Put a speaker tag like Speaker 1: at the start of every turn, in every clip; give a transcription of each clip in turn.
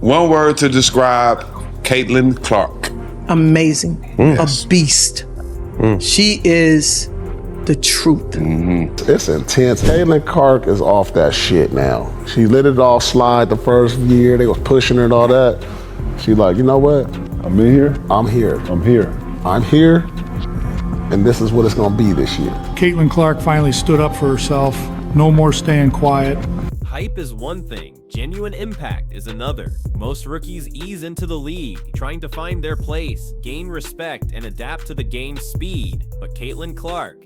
Speaker 1: One word to describe Caitlin Clark.
Speaker 2: Amazing.
Speaker 1: Yes.
Speaker 2: A beast. She is the truth.
Speaker 3: It's intense. Caitlin Clark is off that shit now. She let it all slide the first year. They was pushing her and all that. She like, you know what?
Speaker 4: I'm in here.
Speaker 3: I'm here.
Speaker 4: I'm here.
Speaker 3: I'm here. And this is what it's gonna be this year.
Speaker 5: Caitlin Clark finally stood up for herself. No more staying quiet.
Speaker 6: Hype is one thing, genuine impact is another. Most rookies ease into the league, trying to find their place, gain respect, and adapt to the game's speed. But Caitlin Clark,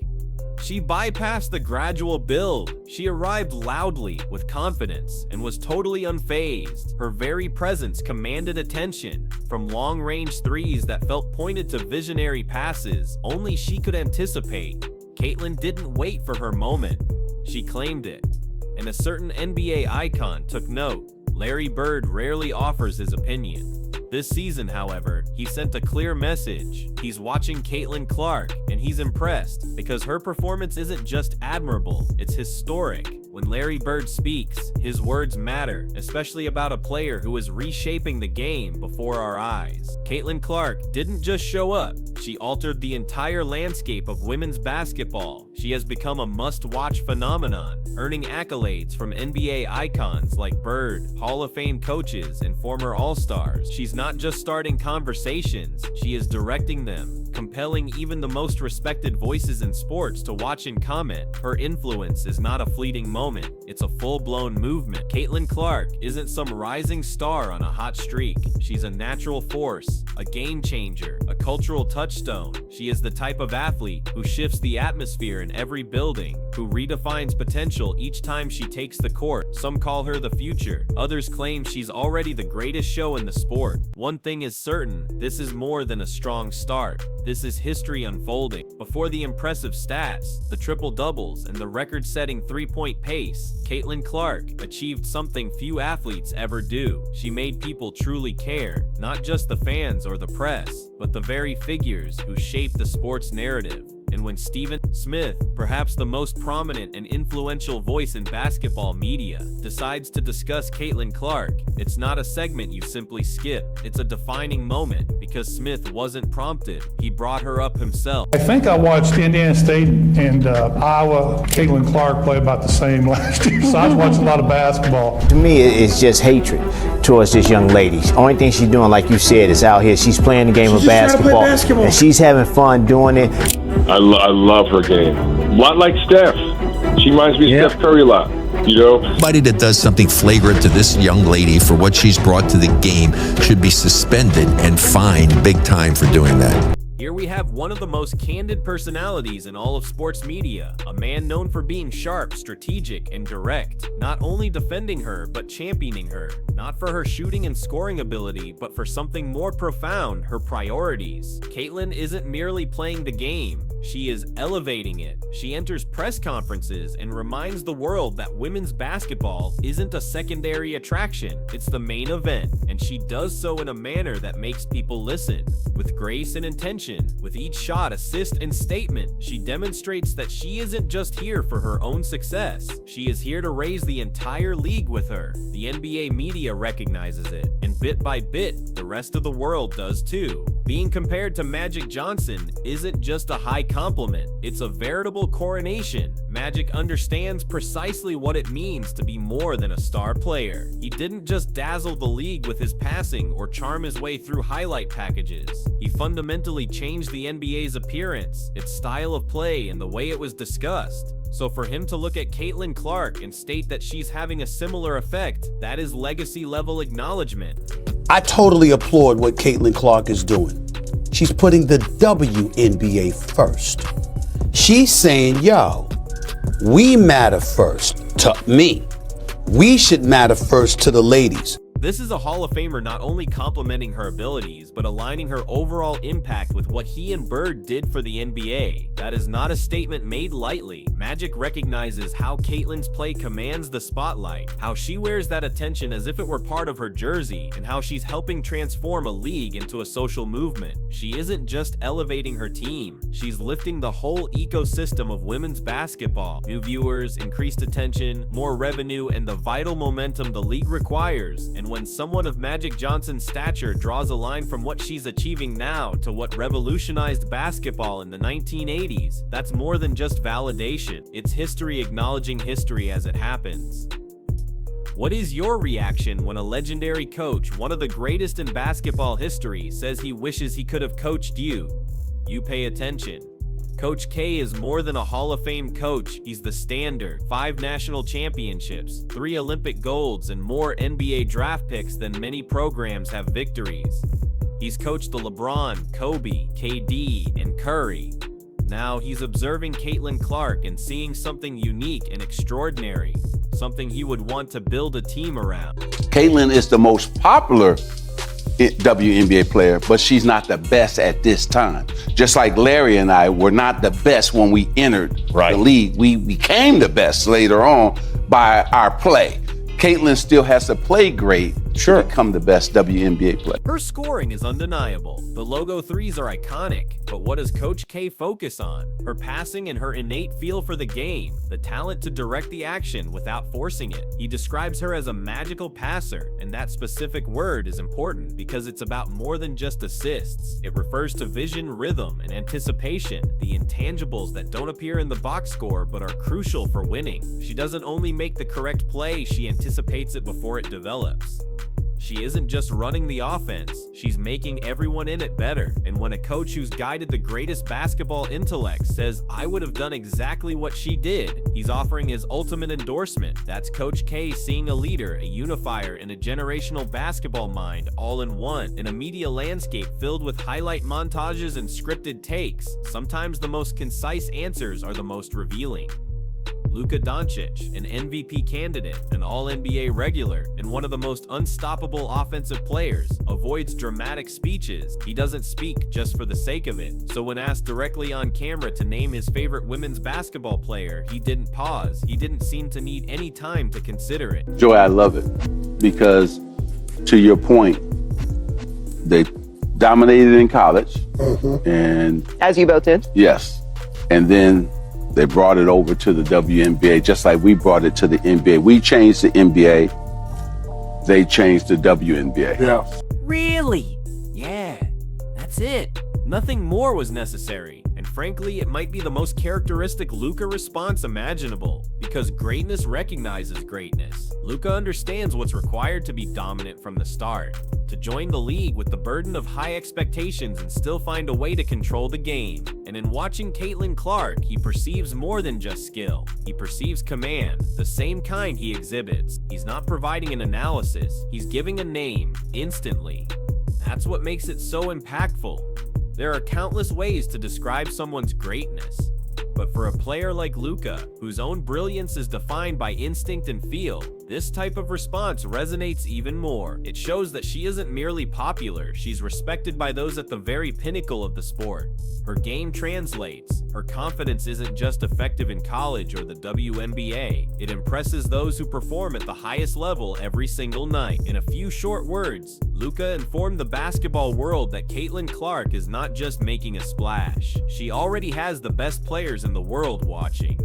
Speaker 6: she bypassed the gradual build. She arrived loudly, with confidence, and was totally unfazed. Her very presence commanded attention. From long-range threes that felt pointed to visionary passes only she could anticipate, Caitlin didn't wait for her moment. She claimed it. And a certain NBA icon took note. Larry Bird rarely offers his opinion. This season, however, he sent a clear message. He's watching Caitlin Clark, and he's impressed because her performance isn't just admirable, it's historic. When Larry Bird speaks, his words matter, especially about a player who is reshaping the game before our eyes. Caitlin Clark didn't just show up, she altered the entire landscape of women's basketball. She has become a must-watch phenomenon, earning accolades from NBA icons like Bird, Hall of Fame coaches, and former All-Stars. She's not just starting conversations, she is directing them, compelling even the most respected voices in sports to watch and comment. Her influence is not a fleeting moment, it's a full-blown movement. Caitlin Clark isn't some rising star on a hot streak. She's a natural force, a game changer, a cultural touchstone. She is the type of athlete who shifts the atmosphere in every building, who redefines potential each time she takes the court. Some call her the future, others claim she's already the greatest show in the sport. One thing is certain, this is more than a strong start. This is history unfolding. Before the impressive stats, the triple-doubles, and the record-setting three-point pace, Caitlin Clark achieved something few athletes ever do. She made people truly care, not just the fans or the press, but the very figures who shape the sports narrative. And when Stephen Smith, perhaps the most prominent and influential voice in basketball media, decides to discuss Caitlin Clark, it's not a segment you simply skip. It's a defining moment because Smith wasn't prompted. He brought her up himself.
Speaker 5: I think I watched Indiana State and Iowa. Caitlin Clark play about the same last year, so I was watching a lot of basketball.
Speaker 7: To me, it's just hatred towards this young lady. Only thing she's doing, like you said, is out here. She's playing the game of basketball, and she's having fun doing it.
Speaker 4: I love her game. A lot like Steph. She reminds me of Steph Curry a lot. You know,
Speaker 8: anybody that does something flagrant to this young lady for what she's brought to the game should be suspended and fined big time for doing that.
Speaker 6: Here we have one of the most candid personalities in all of sports media, a man known for being sharp, strategic, and direct, not only defending her, but championing her, not for her shooting and scoring ability, but for something more profound, her priorities. Caitlin isn't merely playing the game, she is elevating it. She enters press conferences and reminds the world that women's basketball isn't a secondary attraction, it's the main event, and she does so in a manner that makes people listen. With grace and intention, with each shot, assist, and statement, she demonstrates that she isn't just here for her own success. She is here to raise the entire league with her. The NBA media recognizes it, and bit by bit, the rest of the world does too. Being compared to Magic Johnson isn't just a high compliment, it's a veritable coronation. Magic understands precisely what it means to be more than a star player. He didn't just dazzle the league with his passing or charm his way through highlight packages. He fundamentally changed the NBA's appearance, its style of play, and the way it was discussed. So for him to look at Caitlin Clark and state that she's having a similar effect, that is legacy-level acknowledgement.
Speaker 9: I totally applaud what Caitlin Clark is doing. She's putting the WNBA first. She's saying, yo, we matter first to me. We should matter first to the ladies.
Speaker 6: This is a Hall of Famer not only complimenting her abilities, but aligning her overall impact with what he and Bird did for the NBA. That is not a statement made lightly. Magic recognizes how Caitlin's play commands the spotlight, how she wears that attention as if it were part of her jersey, and how she's helping transform a league into a social movement. She isn't just elevating her team, she's lifting the whole ecosystem of women's basketball. New viewers, increased attention, more revenue, and the vital momentum the league requires. And when someone of Magic Johnson's stature draws a line from what she's achieving now to what revolutionized basketball in the 1980s, that's more than just validation. It's history acknowledging history as it happens. What is your reaction when a legendary coach, one of the greatest in basketball history, says he wishes he could have coached you? You pay attention. Coach K is more than a Hall of Fame coach. He's the standard. 5 national championships, 3 Olympic golds, and more NBA draft picks than many programs have victories. He's coached the LeBron, Kobe, KD, and Curry. Now he's observing Caitlin Clark and seeing something unique and extraordinary, something he would want to build a team around.
Speaker 10: Caitlin is the most popular WNBA player, but she's not the best at this time. Just like Larry and I were not the best when we entered the league. We became the best later on by our play. Caitlin still has to play great to become the best WNBA player.
Speaker 6: Her scoring is undeniable. The logo threes are iconic, but what does Coach K focus on? Her passing and her innate feel for the game, the talent to direct the action without forcing it. He describes her as a magical passer, and that specific word is important because it's about more than just assists. It refers to vision, rhythm, and anticipation, the intangibles that don't appear in the box score but are crucial for winning. She doesn't only make the correct play, she anticipates it before it develops. She isn't just running the offense, she's making everyone in it better. And when a coach who's guided the greatest basketball intellects says, "I would have done exactly what she did," he's offering his ultimate endorsement. That's Coach K seeing a leader, a unifier, and a generational basketball mind all in one. In a media landscape filled with highlight montages and scripted takes, sometimes the most concise answers are the most revealing. Luka Doncic, an MVP candidate, an All-NBA regular, and one of the most unstoppable offensive players, avoids dramatic speeches. He doesn't speak just for the sake of it. So when asked directly on camera to name his favorite women's basketball player, he didn't pause. He didn't seem to need any time to consider it.
Speaker 10: Joey, I love it because, to your point, they dominated in college. And
Speaker 11: as you both did.
Speaker 10: Yes. And then they brought it over to the WNBA, just like we brought it to the NBA. We changed the NBA, they changed the WNBA.
Speaker 3: Yeah.
Speaker 6: Really? Yeah, that's it. Nothing more was necessary. And frankly, it might be the most characteristic Luka response imaginable, because greatness recognizes greatness. Luka understands what's required to be dominant from the start, to join the league with the burden of high expectations and still find a way to control the game. And in watching Caitlin Clark, he perceives more than just skill. He perceives command, the same kind he exhibits. He's not providing an analysis, he's giving a name, instantly. That's what makes it so impactful. There are countless ways to describe someone's greatness, but for a player like Luka, whose own brilliance is defined by instinct and feel, this type of response resonates even more. It shows that she isn't merely popular, she's respected by those at the very pinnacle of the sport. Her game translates. Her confidence isn't just effective in college or the WNBA. It impresses those who perform at the highest level every single night. In a few short words, Luka informed the basketball world that Caitlin Clark is not just making a splash. She already has the best players in the world watching.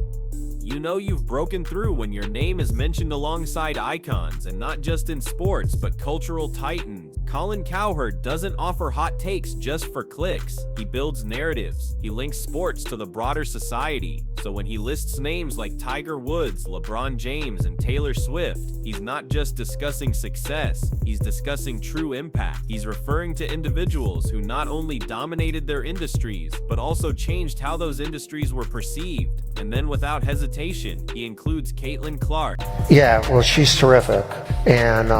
Speaker 6: You know you've broken through when your name is mentioned alongside icons, and not just in sports, but cultural titans. Colin Cowherd doesn't offer hot takes just for clicks. He builds narratives. He links sports to the broader society. So when he lists names like Tiger Woods, LeBron James, and Taylor Swift, he's not just discussing success, he's discussing true impact. He's referring to individuals who not only dominated their industries, but also changed how those industries were perceived. And then without hesitation, he includes Caitlin Clark.
Speaker 12: Yeah, well, she's terrific. And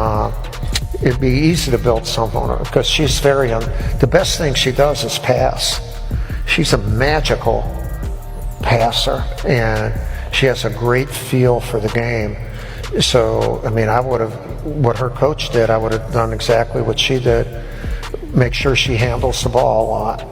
Speaker 12: it'd be easy to build something on her because she's very, the best thing she does is pass. She's a magical passer, and she has a great feel for the game. So, I mean, I would have, what her coach did, I would have done exactly what she did. Make sure she handles the ball a lot,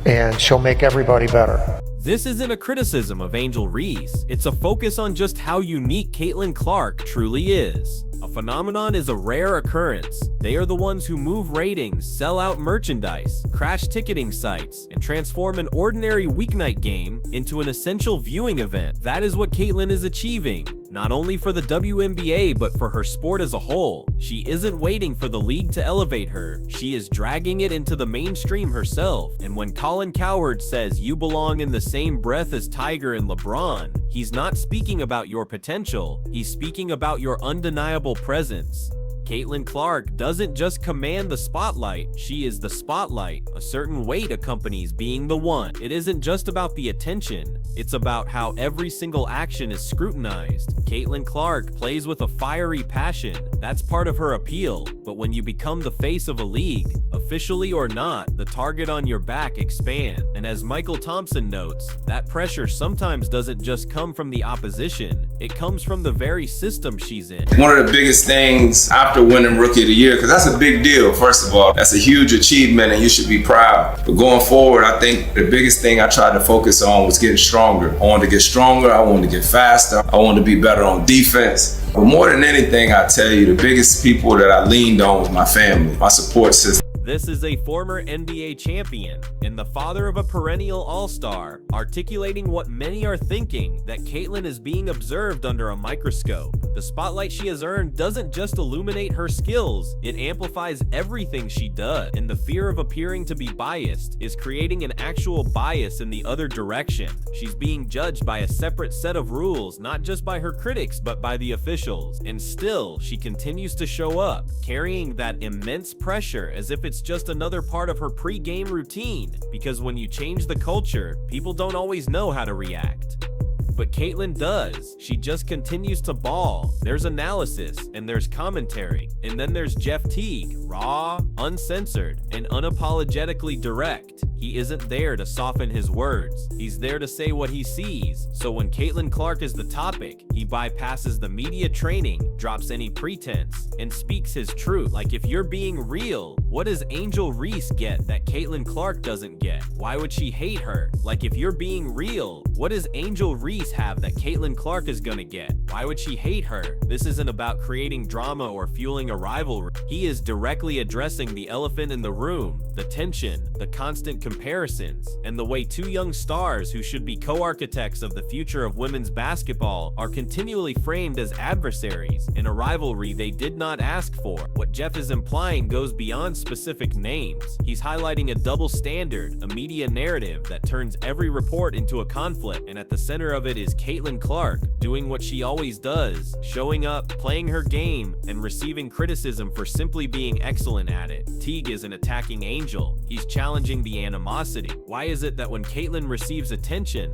Speaker 12: and she'll make everybody better.
Speaker 6: This isn't a criticism of Angel Reese. It's a focus on just how unique Caitlin Clark truly is. A phenomenon is a rare occurrence. They are the ones who move ratings, sell out merchandise, crash ticketing sites, and transform an ordinary weeknight game into an essential viewing event. That is what Caitlin is achieving. not only for the WNBA, but for her sport as a whole. She isn't waiting for the league to elevate her. She is dragging it into the mainstream herself. And when Colin Cowherd says you belong in the same breath as Tiger and LeBron, he's not speaking about your potential. He's speaking about your undeniable presence. Caitlin Clark doesn't just command the spotlight, she is the spotlight. A certain weight accompanies being the one. It isn't just about the attention, it's about how every single action is scrutinized. Caitlin Clark plays with a fiery passion. That's part of her appeal. But when you become the face of a league, officially or not, the target on your back expands. And as Michael Thompson notes, that pressure sometimes doesn't just come from the opposition, it comes from the very system she's in.
Speaker 11: One of the biggest things after winning Rookie of the Year, because that's a big deal, first of all. That's a huge achievement and you should be proud. But going forward, I think the biggest thing I tried to focus on was getting stronger. I wanted to get stronger, I wanted to get faster, I wanted to be better on defense. But more than anything, I tell you, the biggest people that I leaned on was my family, my support system.
Speaker 6: This is a former NBA champion and the father of a perennial all-star, articulating what many are thinking, that Caitlin is being observed under a microscope. The spotlight she has earned doesn't just illuminate her skills, it amplifies everything she does, and the fear of appearing to be biased is creating an actual bias in the other direction. She's being judged by a separate set of rules, not just by her critics, but by the officials. And still, she continues to show up, carrying that immense pressure as if it's just another part of her pre-game routine, because when you change the culture, people don't always know how to react. But Caitlin does. She just continues to ball. There's analysis, and there's commentary, and then there's Jeff Teague, raw, uncensored, and unapologetically direct. He isn't there to soften his words. He's there to say what he sees. So when Caitlin Clark is the topic, he bypasses the media training, drops any pretense, and speaks his truth. Like, if you're being real, what does Angel Reese get that Caitlin Clark doesn't get? Why would she hate her? Like, if you're being real, what does Angel Reese have that Caitlin Clark is gonna get? Why would she hate her? This isn't about creating drama or fueling a rivalry. He is directly addressing the elephant in the room, the tension, the constant comparisons, and the way two young stars who should be co-architects of the future of women's basketball are continually framed as adversaries in a rivalry they did not ask for. What Jeff is implying goes beyond specific names. He's highlighting a double standard, a media narrative that turns every report into a conflict, and at the center of it is Caitlin Clark, doing what she always does, showing up, playing her game, and receiving criticism for simply being excellent at it. Teague is an attacking angel. He's challenging the animosity. Why is it that when Caitlin receives attention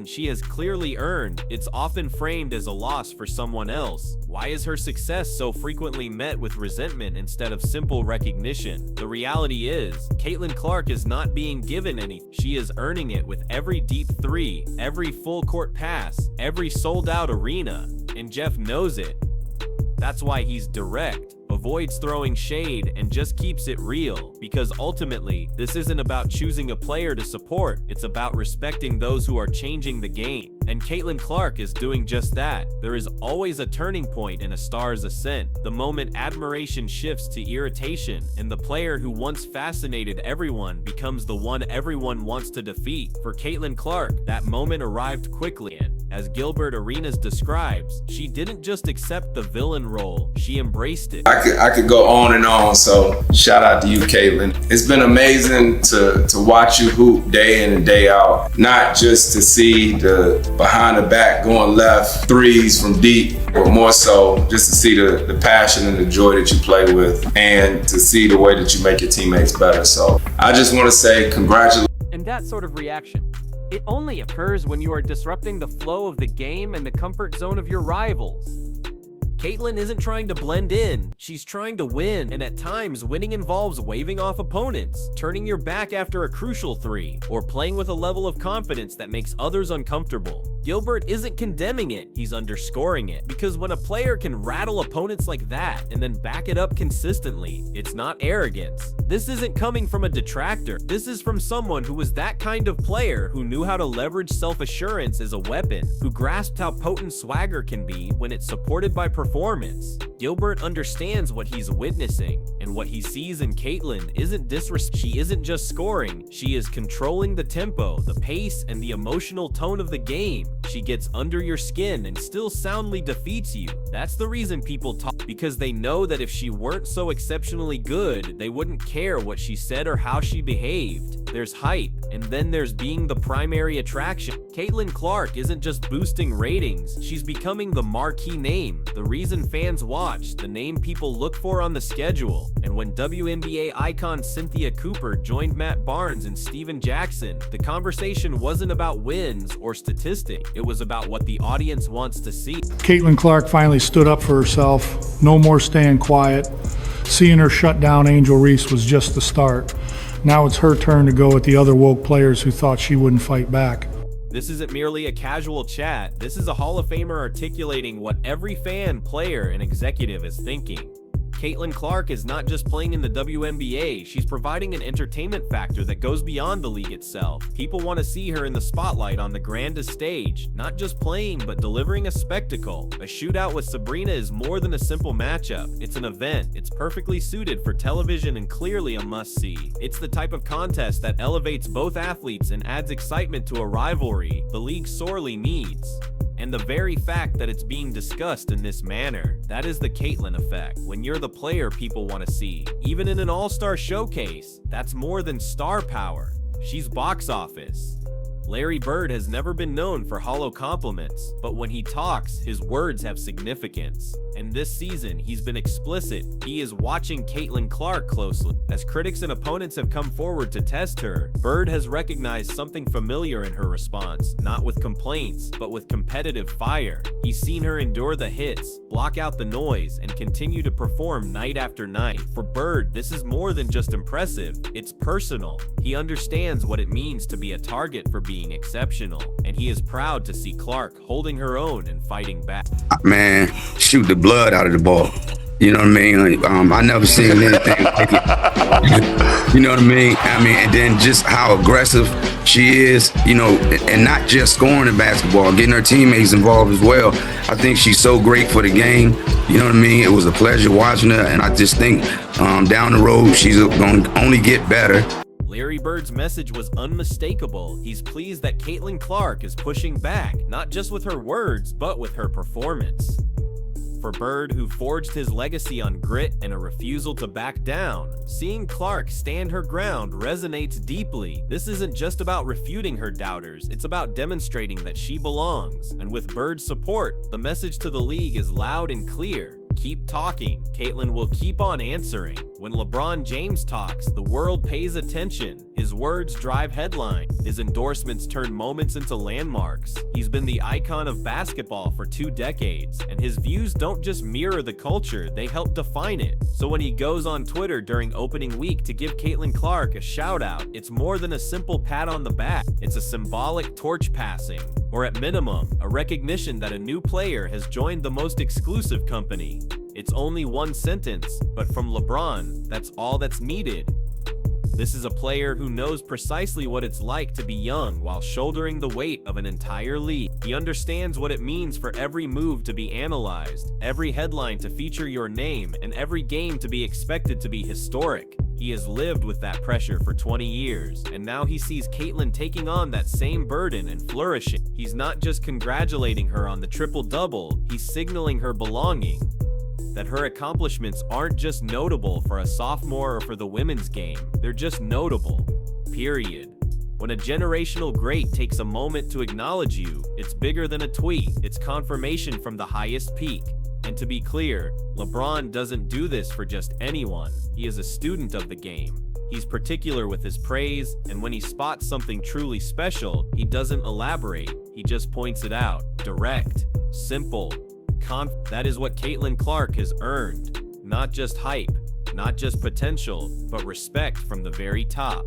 Speaker 6: she has clearly earned, it's often framed as a loss for someone else? Why is her success so frequently met with resentment instead of simple recognition? The reality is, Caitlin Clark is not being given anything. She is earning it with every deep three, every full court pass, every sold out arena, and Jeff knows it. That's why he's direct, avoids throwing shade, and just keeps it real. Because ultimately, this isn't about choosing a player to support, it's about respecting those who are changing the game. And Caitlin Clark is doing just that. There is always a turning point in a star's ascent, the moment admiration shifts to irritation, and the player who once fascinated everyone becomes the one everyone wants to defeat. For Caitlin Clark, that moment arrived quickly, and as Gilbert Arenas describes, she didn't just accept the villain role, she embraced it.
Speaker 11: I could go on and on, so shout out to you, Caitlin. It's been amazing to watch you hoop day in and day out, not just to see the behind the back going left threes from deep, but more so just to see the passion and the joy that you play with, and to see the way that you make your teammates better. So I just want to say congratulations.
Speaker 13: And that sort of reaction, it only occurs when you are disrupting the flow of the game and the comfort zone of your rivals.
Speaker 6: Caitlin isn't trying to blend in, she's trying to win, and at times winning involves waving off opponents, turning your back after a crucial three, or playing with a level of confidence that makes others uncomfortable. Gilbert isn't condemning it, he's underscoring it, because when a player can rattle opponents like that and then back it up consistently, it's not arrogance. This isn't coming from a detractor, this is from someone who was that kind of player who knew how to leverage self-assurance as a weapon, who grasped how potent swagger can be when it's supported by performance. Gilbert understands what he's witnessing, and what he sees in Caitlin isn't disrespect. She isn't just scoring, she is controlling the tempo, the pace, and the emotional tone of the game. She gets under your skin and still soundly defeats you. That's the reason people talk, because they know that if she weren't so exceptionally good, they wouldn't care what she said or how she behaved. There's hype, and then there's being the primary attraction. Caitlin Clark isn't just boosting ratings, she's becoming the marquee name, the reason fans watch, the name people look for on the schedule. And when WNBA icon Cynthia Cooper joined Matt Barnes and Steven Jackson, the conversation wasn't about wins or statistics, it was about what the audience wants to see.
Speaker 5: Caitlin Clark finally stood up for herself. No more staying quiet. Seeing her shut down Angel Reese was just the start. Now it's her turn to go at the other woke players who thought she wouldn't fight back.
Speaker 6: This isn't merely a casual chat. This is a Hall of Famer articulating what every fan, player, and executive is thinking. Caitlin Clark is not just playing in the WNBA, she's providing an entertainment factor that goes beyond the league itself. People want to see her in the spotlight on the grandest stage, not just playing, but delivering a spectacle. A shootout with Sabrina is more than a simple matchup. It's an event. It's perfectly suited for television and clearly a must-see. It's the type of contest that elevates both athletes and adds excitement to a rivalry the league sorely needs. And the very fact that it's being discussed in this manner, that is the Caitlin effect. When you're the player people want to see, even in an all-star showcase, that's more than star power. She's box office. Larry Bird has never been known for hollow compliments, but when he talks, his words have significance. And this season, he's been explicit. He is watching Caitlin Clark closely. As critics and opponents have come forward to test her, Bird has recognized something familiar in her response, not with complaints, but with competitive fire. He's seen her endure the hits, block out the noise, and continue to perform night after night. For Bird, this is more than just impressive, it's personal. He understands what it means to be a target for being exceptional, and he is proud to see Clark holding her own and fighting back.
Speaker 14: Man, shoot the blood out of the ball. You know what I mean? I never seen anything like it. You know what I mean? And then just how aggressive she is, you know, and not just scoring in basketball, getting her teammates involved as well. I think she's so great for the game. You know what I mean? It was a pleasure watching her, and I just think down the road, she's going to only get better.
Speaker 6: Larry Bird's message was unmistakable. He's pleased that Caitlin Clark is pushing back, not just with her words, but with her performance. For Bird, who forged his legacy on grit and a refusal to back down, seeing Clark stand her ground resonates deeply. This isn't just about refuting her doubters, it's about demonstrating that she belongs. And with Bird's support, the message to the league is loud and clear. Keep talking. Caitlin will keep on answering. When LeBron James talks, the world pays attention. His words drive headlines. His endorsements turn moments into landmarks. He's been the icon of basketball for 2 decades, and his views don't just mirror the culture, they help define it. So when he goes on Twitter during opening week to give Caitlin Clark a shout out, it's more than a simple pat on the back. It's a symbolic torch passing, or at minimum, a recognition that a new player has joined the most exclusive company. It's only one sentence, but from LeBron, that's all that's needed. This is a player who knows precisely what it's like to be young while shouldering the weight of an entire league. He understands what it means for every move to be analyzed, every headline to feature your name, and every game to be expected to be historic. He has lived with that pressure for 20 years, and now he sees Caitlin taking on that same burden and flourishing. He's not just congratulating her on the triple-double, he's signaling her belonging. That her accomplishments aren't just notable for a sophomore or for the women's game, they're just notable, period. When a generational great takes a moment to acknowledge you, it's bigger than a tweet, it's confirmation from the highest peak. And to be clear, LeBron doesn't do this for just anyone, he is a student of the game. He's particular with his praise, and when he spots something truly special, he doesn't elaborate, he just points it out. Direct, simple, that is what Caitlin Clark has earned. Not just hype, not just potential, but respect from the very top.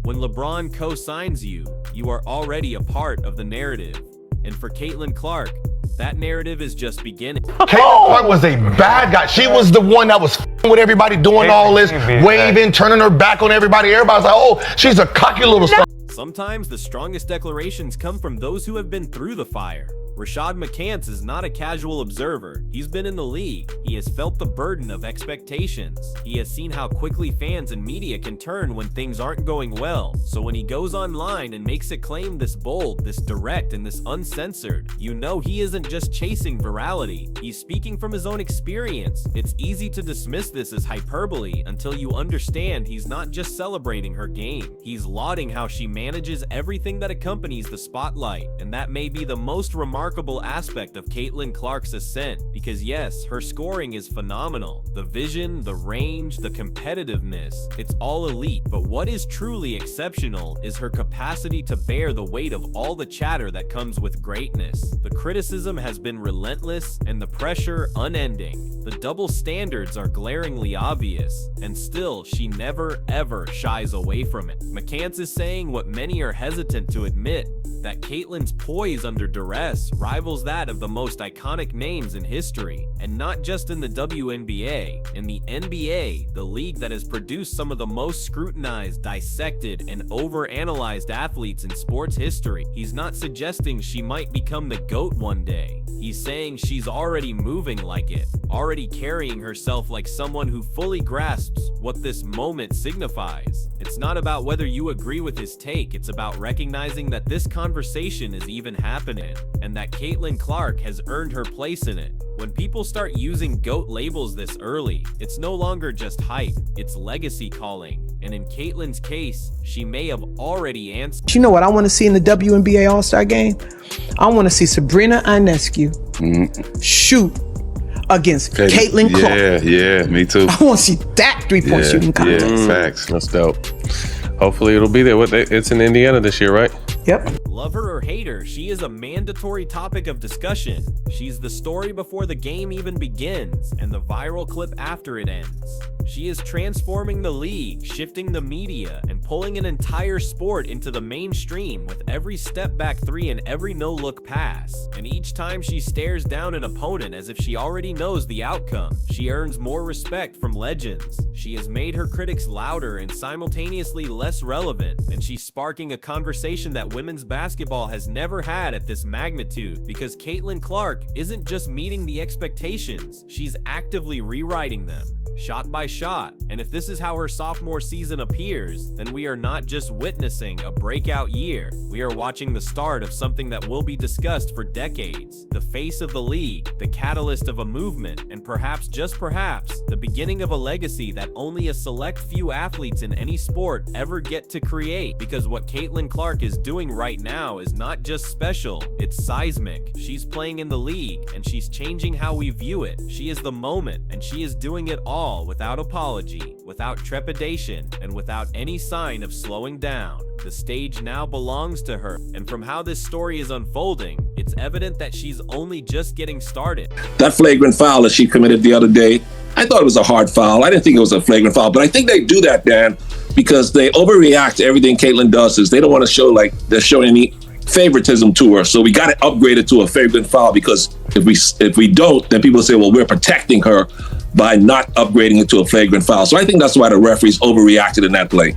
Speaker 6: When LeBron co-signs you, you are already a part of the narrative. And for Caitlin Clark, that narrative is just beginning.
Speaker 15: Caitlin Clark was a bad guy. She was the one that was with everybody doing all this, waving, turning her back on everybody. Everybody's like, oh, she's a cocky little star.
Speaker 6: Sometimes the strongest declarations come from those who have been through the fire. Rashad McCants is not a casual observer. He's been in the league. He has felt the burden of expectations. He has seen how quickly fans and media can turn when things aren't going well. So when he goes online and makes a claim this bold, this direct, and this uncensored, you know he isn't just chasing virality. He's speaking from his own experience. It's easy to dismiss this as hyperbole until you understand he's not just celebrating her game. He's lauding how she manages everything that accompanies the spotlight, and that may be the most remarkable aspect of Caitlin Clark's ascent, because yes, her scoring is phenomenal. The vision, the range, the competitiveness, it's all elite, but what is truly exceptional is her capacity to bear the weight of all the chatter that comes with greatness. The criticism has been relentless and the pressure unending. The double standards are glaringly obvious, and still she never ever shies away from it. McCants is saying what many are hesitant to admit, that Caitlin's poise under duress rivals that of the most iconic names in history, and not just in the WNBA. In the NBA, the league that has produced some of the most scrutinized, dissected, and overanalyzed athletes in sports history, he's not suggesting she might become the GOAT one day. He's saying she's already moving like it, already carrying herself like someone who fully grasps what this moment signifies. It's not about whether you agree with his take, it's about recognizing that this conversation is even happening, and that Caitlin Clark has earned her place in it. When people start using GOAT labels this early, it's no longer just hype, it's legacy calling. And in Caitlin's case, she may have already answered.
Speaker 2: You know what I want to see in the WNBA All-Star game? I want to see Sabrina Ionescu shoot against Caitlin Clark.
Speaker 1: Yeah, me too.
Speaker 2: I want to see that three-point shooting contest.
Speaker 16: Yeah, facts. That's dope. Hopefully it'll be there. It's in Indiana this year, right?
Speaker 2: Yep.
Speaker 6: Love her or hate her, she is a mandatory topic of discussion. She's the story before the game even begins, and the viral clip after it ends. She is transforming the league, shifting the media, and pulling an entire sport into the mainstream with every step back three and every no-look pass. And each time she stares down an opponent as if she already knows the outcome, she earns more respect from legends. She has made her critics louder and simultaneously less relevant, and she's sparking a conversation that women's basketball has never had at this magnitude, because Caitlin Clark isn't just meeting the expectations, she's actively rewriting them, shot by shot. And if this is how her sophomore season appears, then we are not just witnessing a breakout year, we are watching the start of something that will be discussed for decades. The face of the league, the catalyst of a movement, and perhaps, just perhaps, the beginning of a legacy that only a select few athletes in any sport ever get to create. Because what Caitlin Clark is doing right now is not just special, it's seismic. She's playing in the league, and she's changing how we view it. She is the moment, and she is doing it all without apology, without trepidation, and without any sign of slowing down. The stage now belongs to her, and from how this story is unfolding, it's evident that she's only just getting started.
Speaker 17: That flagrant foul that she committed the other day, I thought it was a hard foul. I didn't think it was a flagrant foul, but I think they do that, Dan, because they overreact to everything Caitlin does. Is they don't want to show like they're showing any favoritism to her. So we got to upgrade it to a flagrant foul, because if we don't, then people say, well, we're protecting her by not upgrading it to a flagrant foul. So I think that's why the referees overreacted in that play.